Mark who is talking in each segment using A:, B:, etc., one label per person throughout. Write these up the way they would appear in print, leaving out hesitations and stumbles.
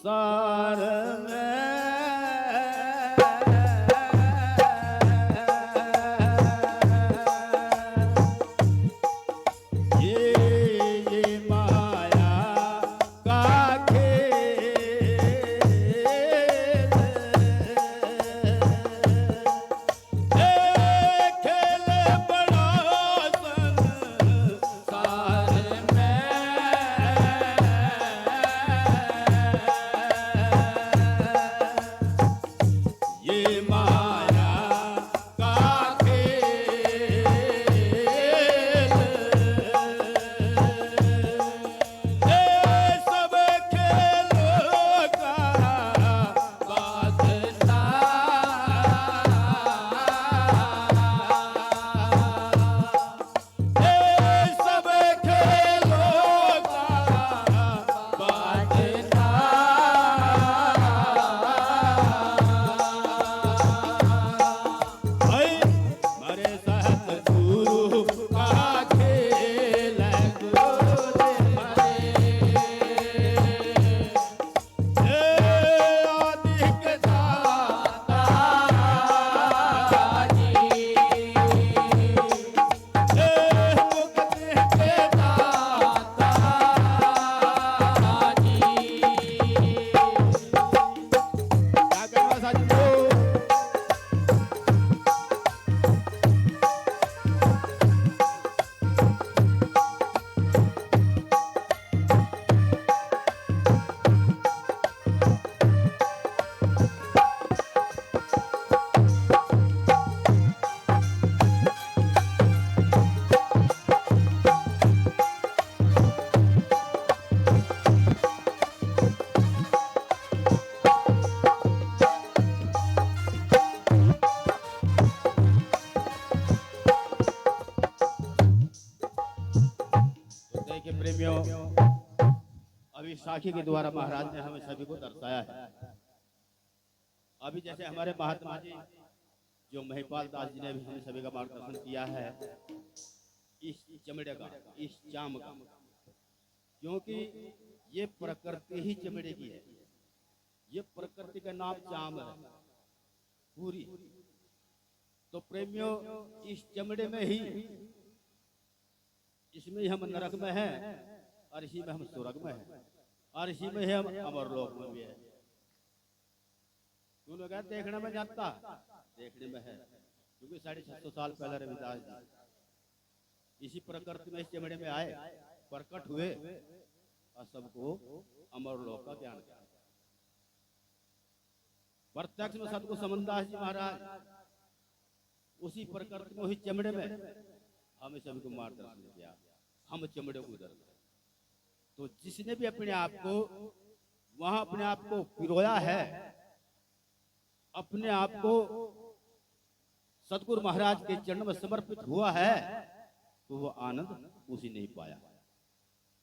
A: संसार में प्रेमियों, अभी साखी के द्वारा महाराज ने हमें सभी को दर्शाया है। अभी जैसे हमारे महात्मा जी जो महिपाल दास जी ने भी हमें सभी का मार्गदर्शन किया है इस चमड़े का, इस चाम का, क्योंकि ये प्रकृति ही चमड़े की है। ये प्रकृति का नाम चाम है पूरी। तो प्रेमियों, इस चमड़े में ही, इसमें हम नरक में हैं और इसी में हम स्वर्ग में हैं और इसी में हम अमरलोक में भी है। तू लोग देखने में जानता, देखने में है, क्योंकि 650 साल पहले रविदास जी इसी प्रकृति में इस चमड़े में आए, प्रकट हुए और सबको अमरलोक का ज्ञान किया। प्रत्यक्ष में सतगुरु समनदास जी महाराज उसी प्रकृति में, उसी चमड़े में हमें सभी को मार्गदर्शन किया। हम चमड़े को उधर, तो जिसने भी अपने आप को वहां अपने आप को पिरोया है, अपने आप को सतगुरु महाराज के चरण में समर्पित हुआ है, तो वो आनंद उसी नहीं पाया।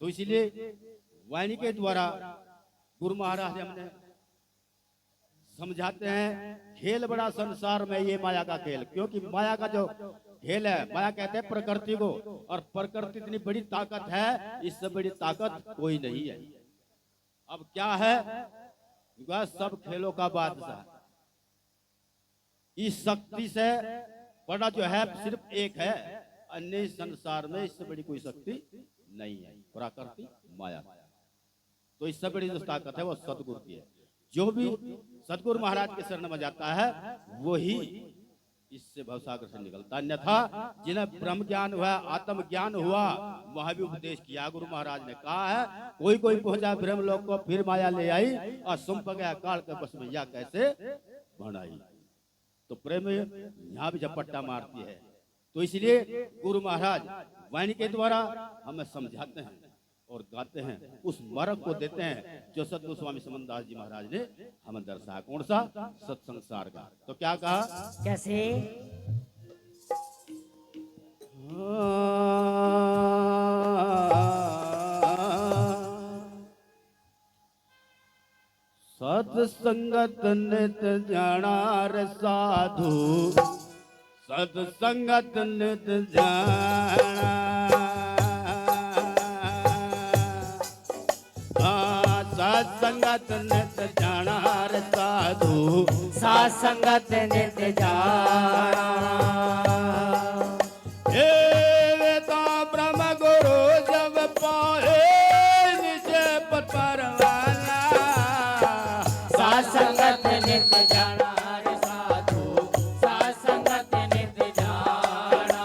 A: तो इसलिए वाणी के द्वारा गुरु महाराज हमने समझाते हैं, खेल बड़ा संसार में ये माया का खेल। क्योंकि माया का जो खेल है, माया कहते हैं प्रकृति को, और प्रकृति इतनी बड़ी ताकत है, इससे बड़ी ताकत कोई नहीं है। अब क्या है, सब खेलों का बादशाह। इस शक्ति से बड़ा जो है सिर्फ एक है, अन्य संसार में इससे बड़ी कोई शक्ति नहीं है, प्रकृति माया। तो इससे बड़ी जो ताकत है वो सतगुरु की है। जो भी सतगुरु महाराज के शरण में जाता है वही इससे भवसागर से निकलता। अन्यथा जिन्हें ब्रह्म ज्ञान हुआ, आत्म ज्ञान हुआ, वह भी उपदेश किया। गुरु महाराज ने कहा है, कोई कोई पहुंचा ब्रह्म लोक को, फिर माया ले आई और सुम्प गया काल के बस में, या कैसे बनाई। तो प्रेम यहाँ भी झपट्टा मारती है। तो इसलिए गुरु महाराज वाणी के द्वारा हमें समझाते हैं और गाते हैं, उस मार्ग को देते हैं जो सतगुरु स्वामी समनदास जी महाराज ने हमें दर्शाया। कौन सा? सत्संसार का। तो क्या कहा,
B: कैसे?
A: सत्संगत नित जाना रे साधु, सत्संगत नित जाना, संगत नित जाना रे साधु,
B: साध संगत नित जाना।
A: वेता ब्रह्म गुरु जब पाए निजे पद परवाना,
B: साध संगत नित जाना रे साधु, साध संगत नित जाना।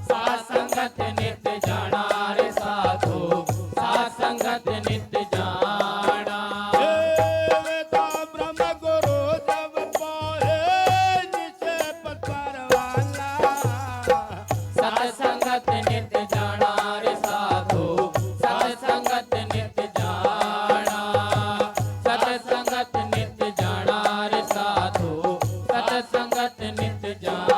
B: साध संगत नित जाना रे साधु, साध संगत नित जाना।
A: वेता ब्रह्म गुरु जब पाए निजे पद परवाना,
B: साध संगत नित जाना रे साधु, साध संगत नित जाना। सत संगत नित जाना रे साधु, सत संगत नित जाना।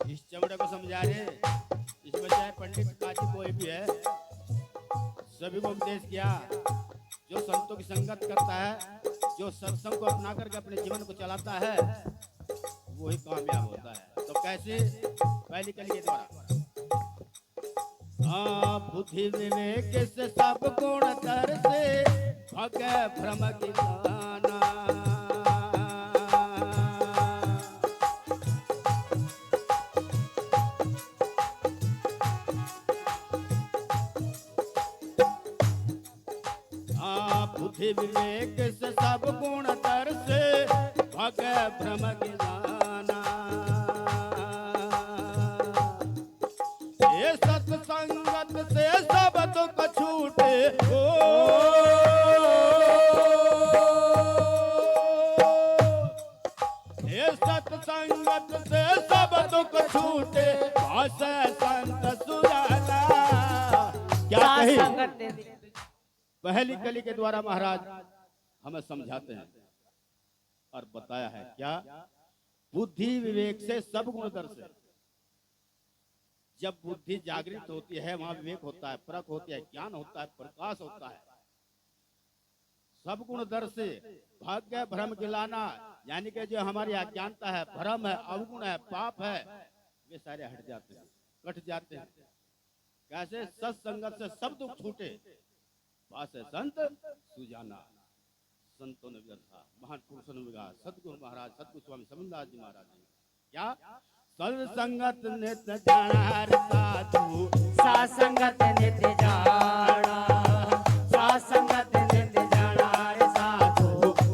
A: इस चमड़े को समझा रहे, इसमें चाहे पंडित काजी कोई भी है, सभी को उपदेश किया। जो संतों की संगत करता है, जो सत्संग को अपना करके अपने जीवन को चलाता है, वही कामयाब होता है। तो कैसे? पहली कली के द्वारा बुद्धि विवेक से सब गुण तर से भगे भ्रम की दाना। बुद्धि विवेक से सब गुण तर से भगे भ्रम की दाना। ये सत्संगत से सब दुख छूटे, ओ ये सत्संगत से सब दुख छूटे, भाषा संत सुजाना। क्या
B: साध
A: कही?
B: संगत नित
A: पहली कली के द्वारा महाराज हमें समझाते हैं और बताया है क्या? बुद्धि विवेक से सब गुण दर से। जब बुद्धि जागृत होती है वहां विवेक होता है, परख होती है, ज्ञान होता है, प्रकाश होता है। सब गुण दर से भाग्य भ्रम गिलाना, यानी कि जो हमारी अज्ञानता है, भ्रम है, अवगुण है, पाप है, वे सारे हट जाते हैं, कट जाते हैं। कैसे? सत्संगत से सब दुख छूटे, पास है संत सुजाना। संतों ने व्यर्था, महान पुरुषों ने विगा, सतगुरु महाराज, सतगुरु स्वामी समन्दास जी महाराज ने क्या? सत्संगत नित जाना रे साधु,
B: साध संगत नित जाना। साध संगत नित जाना रे साधु,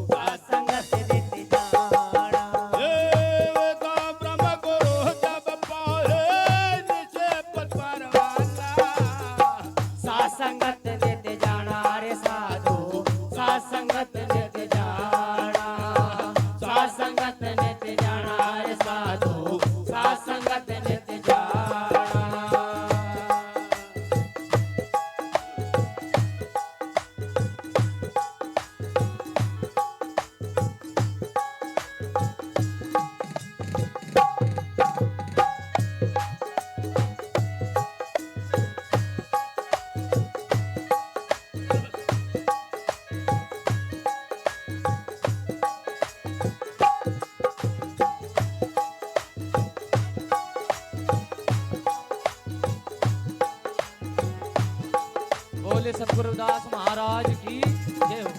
B: साध संगत नित जाना।
A: वेता ब्रह्म गुरु जब पाए निजे पद परवाना।
B: साध संगत नित जाना रे साधु, साध संगत नित जाना। साध संगत नित जाना रे साधु, साध संगत नित जाना। बोले सतगुरुदास महाराज की जय हो।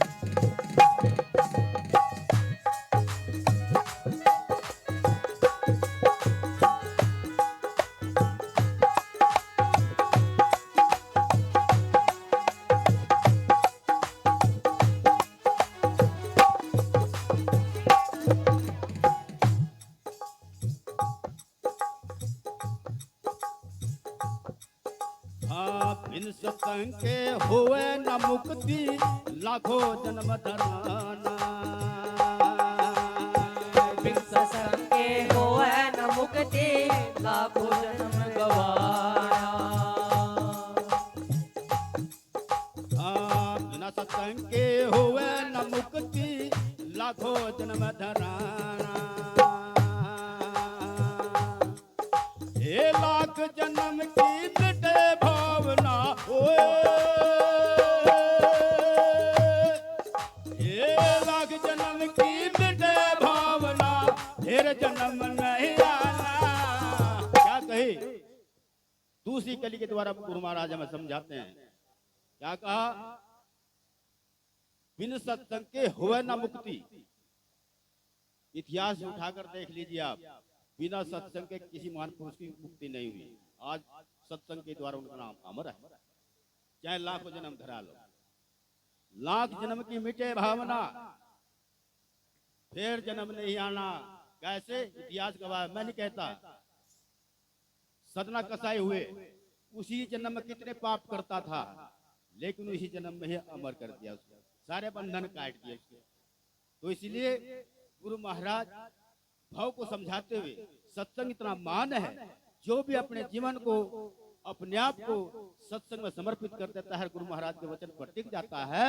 A: बिन सत्संग के हुए न मुक्ति लाखों जन्म धराना।
B: बिन सत्संग के होए न मुक्ति लाखों जन्म गवाया।
A: बिना सत्संग के हुए न मुक्ति लाखों जन्म धराना। हे लाख जन्म की मिटे भावना ओए, हे लाख जन्म की मिटे भावना, फिर जन्म नहीं आना। क्या कही दूसरी कली के द्वारा गुरु महाराज हमें समझाते हैं। क्या कहा? बिन सत्संग के हुए न मुक्ति। इतिहास उठाकर देख लीजिए आप, बिना सत्संग के किसी महान पुरुष की मुक्ति नहीं हुई। आज सत्संग के द्वारा उनका नाम अमर है। चाहे लाखों जन्म धरा लो, लाख जन्म की मिटे भावना, फिर जन्म नहीं आना। कैसे? इतिहास गवाह है, मैं नहीं कहता। सदना कसाई हुए, उसी जन्म में कितने पाप करता था, लेकिन उसी जन्म में ही अमर कर दिया उसको, सारे बंधन काट दिए उसके। तो इसलिए गुरु महाराज भाव को समझाते हुए, सत्संग इतना मान है, जो भी अपने जीवन को अपने आप को सत्संग में समर्पित कर देता है, गुरु महाराज के वचन पर टिक जाता है,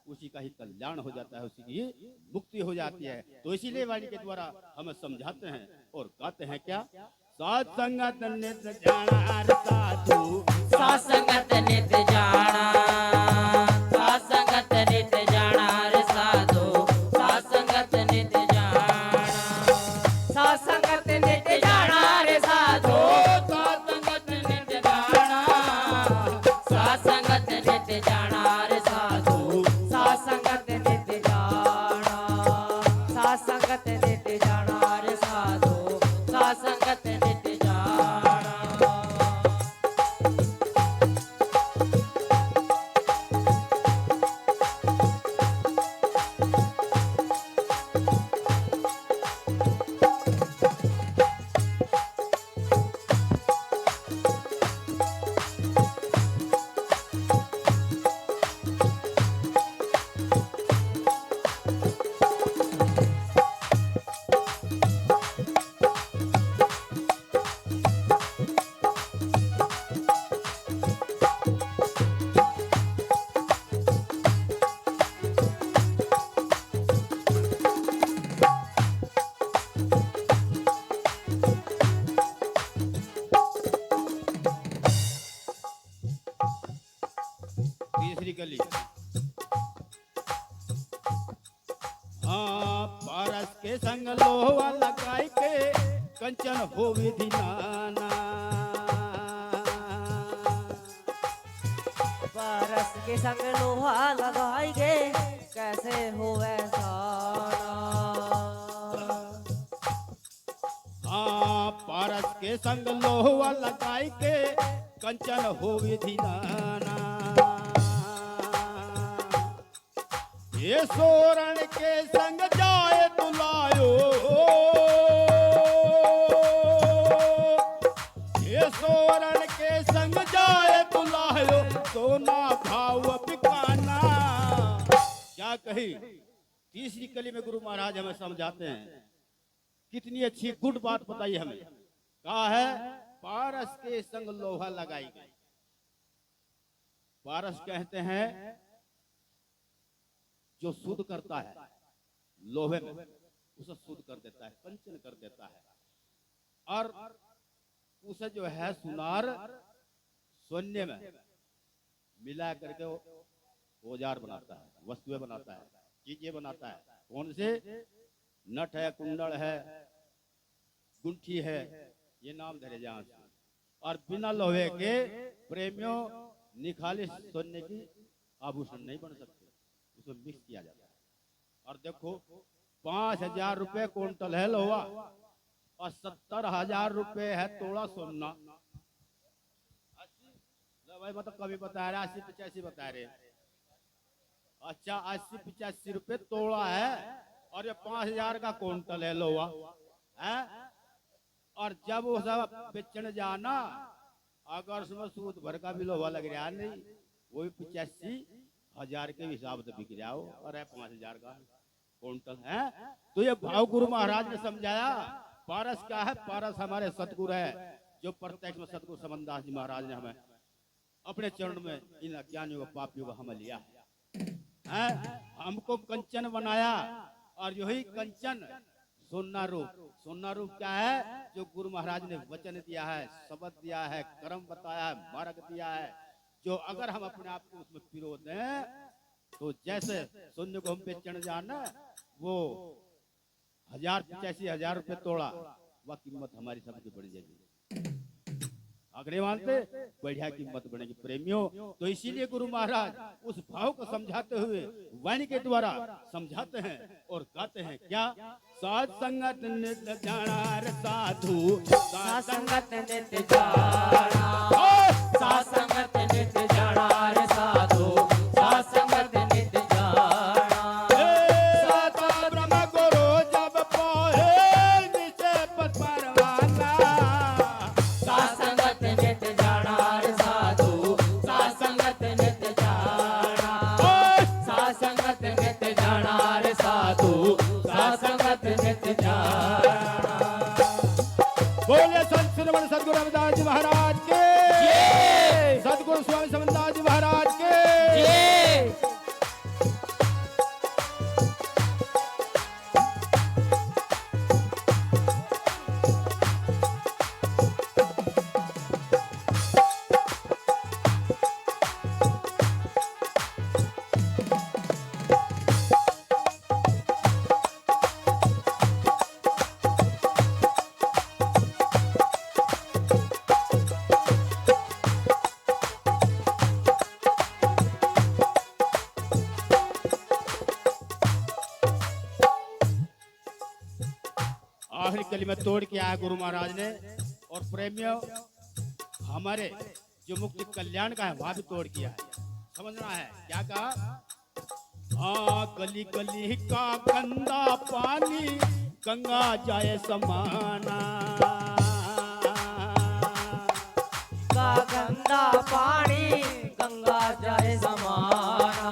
A: उसी का ही कल्याण हो जाता है, उसी की मुक्ति हो जाती है। तो इसीलिए वाणी के द्वारा हमें समझाते हैं और कहते हैं क्या? सत्संगत नित्य जाना साधु,
B: सासंगत नित जाना, सासंगत नित जाना रे साधु, सासंगत नित जाना, सासंगत नित जाना रे साधु, सासंगत नित जाना, सासंगत नित जाना रे साधु, सासंगत नित जाना, सासंगत नित जाना रे साधु, सासंगत नित जाना।
A: तीसरी कली। हाँ, पारस के संग लोहा लगाई के कंचन हो विधि नाना।
B: पारस के संग लोहा लगाएंगे, कैसे हो वैसा
A: हाँ, पारस के संग लोहा लगाई के कंचन हो विधि नाना। ये सोरण के संग जाए तुलायो, ये सोरण के संग जाए तुलायो, सोना भाव बिकाना। क्या कही? तीसरी कली में गुरु महाराज हमें समझाते हैं, कितनी अच्छी गुड बात बताई हमें। कहा है पारस के संग लोहा लगाई गई। पारस कहते हैं जो शुद्ध करता है लोहे में, उसे शुद्ध कर देता है, कंचन कर देता है, और उसे जो है सुनार सोने में मिला करके औजार बनाता है, वस्तुएं बनाता है, चीजें बनाता है। कौन से? नट है, कुंडल है, गुंठी है, ये नाम धरे जहां से। और बिना लोहे के प्रेमियों निखालिस सोने की आभूषण नहीं बन सकते, उसमें मिक्स किया जाता है। और देखो 5,000 रुपए क्विंटल है लोहा और 70,000 रुपए है तोड़ा सोना। 80 भाई मतलब कभी बता रहे, 80-85 बता रहे। अच्छा 80-85 रुपए तोड़ा है और ये 5,000 का क्विंटल है लोहा है। और जब वो सब बेचने जाना अगर उसमें सूद भर का भी लोहा लग रहा नहीं, वो भी 85,000 के हिसाब से बिक जाओ, और 5,000 का क्विंटल है। तो ये भाव गुरु महाराज ने समझाया। पारस क्या है? पारस हमारे सतगुरु है, जो प्रत्यक्ष में सतगुरु समनदास जी महाराज ने हमें अपने चरण में इन अज्ञानियों को पापियों को हमें लिया है, हमको कंचन बनाया। और यही कंचन सोना रूप। सोना रूप क्या है? जो गुरु महाराज ने वचन दिया है, शब्द दिया है, कर्म बताया है, मार्ग दिया है, जो अगर हम अपने आप को उसमें पिरो दें तो जैसे शून्य को हम पे चढ़ जाना, वो 85,000 रुपये तोड़ा, वह कीमत हमारी सबकी बढ़ जाएगी। अगर मानते बढ़िया कीमत बढ़ेगी प्रेमियों। तो इसीलिए गुरु महाराज उस भाव को समझाते हुए वाणी के द्वारा समझाते हैं और गाते हैं क्या? साध संगत नित्य जाना रे साधु,
B: साध संगत नित्य जाना, साध संगत नित्य जाना रे साधु, साध संगत नित्य जाना।
A: साता ब्रह्म गुरु जब पाए नीचे पद परवाना,
B: साध संगत नित्य जाना रे साधु, साध संगत नित्य जाना, साध संगत नित्य जाना रे साधु, साध संगत नित्य जाना।
A: बोले संत श्रवण सदगुरु रविदास जी महाराज के, सदगुरु स्वामी समनदास जी महाराज के। आखिरी कली में तोड़ के आया गुरु महाराज ने। और प्रेमियों, हमारे जो मुक्ति कल्याण का है वहां भी तोड़ किया है। समझना है क्या कहा? हाँ, गली गली का गंदा पानी गंगा जाए समाना,
B: का गंदा पानी गंगा जाए समाना।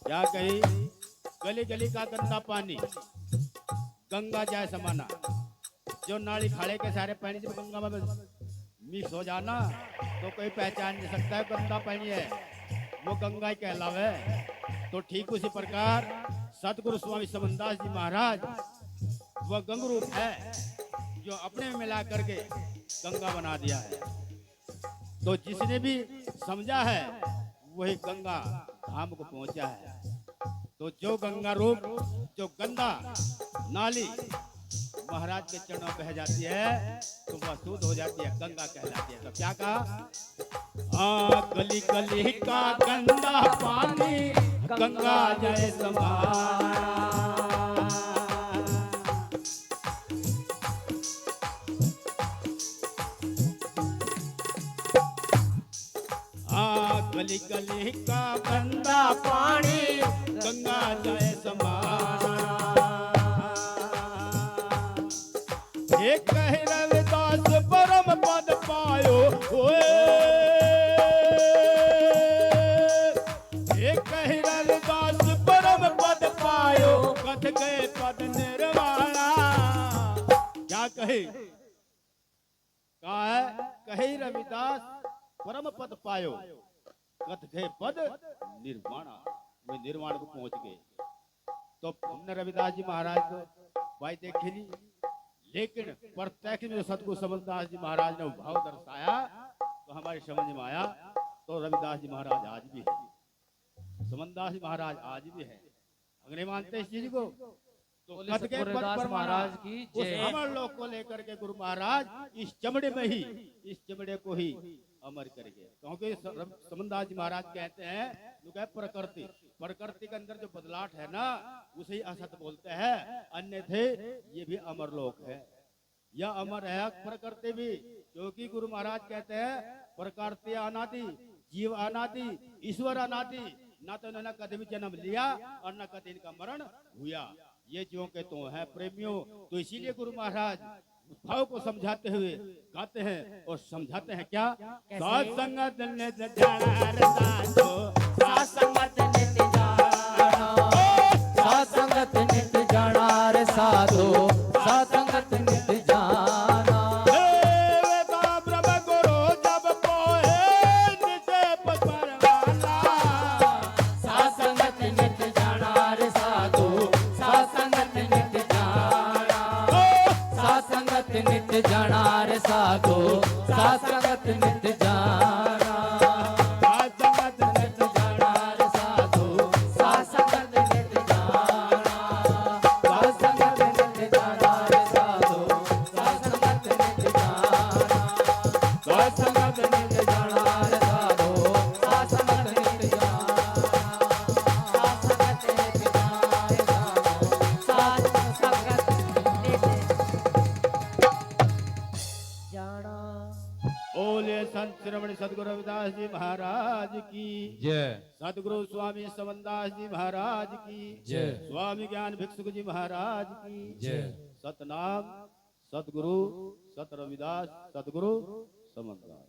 A: क्या कही? गली गली का गंदा पानी गंगा जाए समाना। जो नाली खाड़े के सारे पानी जब गंगा में मिक्स हो जाना तो कोई पहचान नहीं सकता है गंदा पानी है, वो गंगा ही कहलावे। तो ठीक उसी प्रकार सतगुरु स्वामी समनदास जी महाराज वह गंग रूप है, जो अपने में मिला करके गंगा बना दिया है। तो जिसने भी समझा है वही गंगा धाम को पहुंचा है। तो जो गंगा रूप, जो गंदा नाली महाराज के चरणों बह जाती है तो वह शुद्ध हो जाती है, गंगा कहलाती है। तो क्या कहा? हाँ, गली गली का गंदा पानी गंगा जाए समाना। हाँ, गली गली का गंदा पानी गंगा जाए समाना। एक कहे रविदास परम पद पायो, ओए एक कहे रविदास परम पद पायो, कथ गए पद निर्वाणा। क्या कहे? कहा है कहे रविदास परम पद पायो, कथ गए पद निर्वाणा। वे निर्वाण को पहुंच गए। तो हमने रविदास जी महाराज को भाई देखे नहीं, लेकिन प्रत्यक्ष में सतगुरु समनदास जी महाराज ने भाव दर्शाया तो हमारी समझ में आया। तो रविदास जी महाराज आज भी है, समनदास जी महाराज आज भी है। अगर मानते इस चीज को तो कथ के पद पर महाराज की उस अमर लोक को लेकर के गुरु महाराज इस चमड़े में ही, इस चमड़े को ही अमर करेंगे। क्योंकि समनदास जी महाराज कहते हैं प्रकृति, प्रकृति के अंदर जो बदलाव है ना उसे ही असत बोलते हैं, अन्यथे ये भी अमर लोक है। यह अमर है प्रकृति भी, क्योंकि गुरु महाराज कहते हैं प्रकृति अनादि, जीव अनादि, ईश्वर अनादि, ना तो इन्होंने कभी भी जन्म लिया और न कभी इनका मरण हुआ। ये जो के तो है प्रेमियों। तो इसीलिए गुरु महाराज भाव को समझाते हुए गाते हैं और समझाते हैं क्या?
B: कैसे?
A: साथ संगत नित्य जाना रे साधो,
B: साथ संगत नित्य जाना, साथ संगत नित्य जाना रे साधो, साथ संगत नित्य जाना।
A: देवता ब्रह्म गुरु जब कोहे निजे परवाना,
B: साथ संगत नित्य जाना रे साधो, साथ संगत नित्य जाना, साथ संगत नित्य जाना रे साधो, साथ संगत नित्य जाना। साथ संगत नित्य जाना रे साधो, साथ संगत नित्य जाना, साथ संगत नित्य जाना रे साधो, साथ संगत नित्य जाना, साथ संगत नित्य जाना रे साधो, साथ संगत नित्य जाना, साथ संगत नित्य जाना रे साधो, साथ संगत नित्य जाना।
A: बोले संत शिरोमणि सदगुरु रविदास जी महाराज की
C: जय
A: सदगुरु स्वामी समनदास जी महाराज की
C: जय
A: स्वामी ज्ञान भिक्षुक जी महाराज की
C: जय
A: सतनाम सतगुरु सत रविदास सतगुरु समनदास।